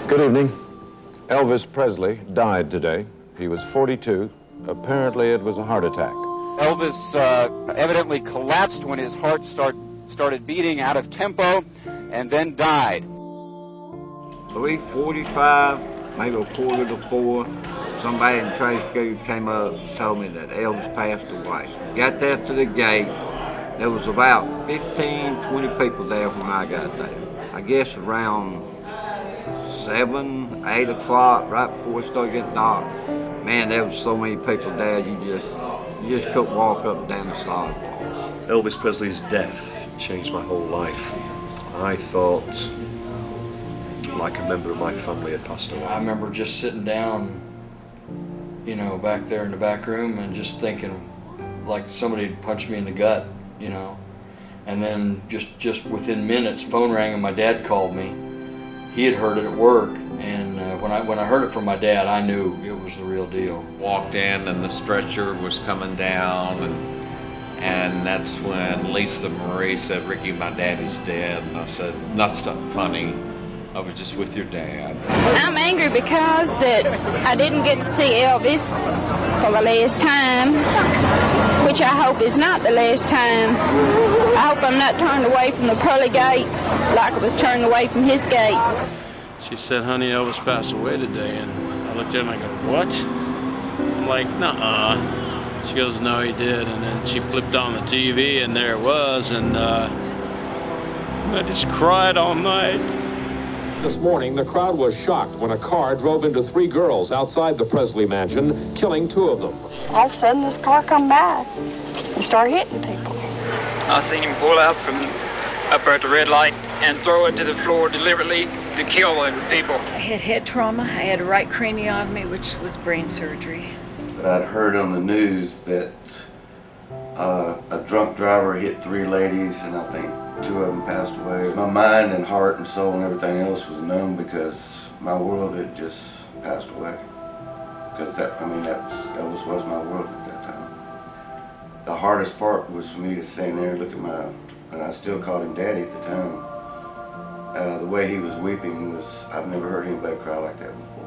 Good evening. Elvis Presley died today. He was 42. Apparently it was a heart attack. Elvis evidently collapsed when his heart started beating out of tempo and then died. 3:45, maybe a quarter to 4, somebody in Trace Group came up and told me that Elvis passed away. Got there to the gate. There was about 15, 20 people there when I got there. I guess around 7, 8 o'clock, right before it started getting dark. Man, there was so many people there, you just couldn't walk up and down the sidewalk. Elvis Presley's death changed my whole life. I thought like a member of my family had passed away. I remember just sitting down, you know, back there in the back room and just thinking like somebody had punched me in the gut, you know. And then just within minutes, phone rang and my dad called me. He had heard it at work, and when I heard it from my dad, I knew it was the real deal. Walked in and the stretcher was coming down, and that's when Lisa Marie said, "Ricky, my daddy's dead." And I said, "That's not funny. I was just with your dad." I'm angry because that I didn't get to see Elvis for the last time, which I hope is not the last time. I hope I'm not turned away from the pearly gates like I was turned away from his gates. She said, "Honey, Elvis passed away today." And I looked at her and I go, "What?" I'm like, "Nuh-uh." She goes, "No, he did." And then she flipped on the TV and there it was, and I just cried all night. This morning, the crowd was shocked when a car drove into 3 girls outside the Presley mansion, killing 2 of them. All of a sudden, this car come by and started hitting people. I seen him pull out from up at the red light and throw it to the floor deliberately to kill the people. I had head trauma. I had a right craniotomy, which was brain surgery. But I'd heard on the news that a drunk driver hit 3 ladies, and I think 2 of them passed away. My mind and heart and soul and everything else was numb because my world had just passed away. Because that was my world at that time. The hardest part was for me to stand there and look at and I still called him Daddy at the time. The way he was weeping I've never heard anybody cry like that before.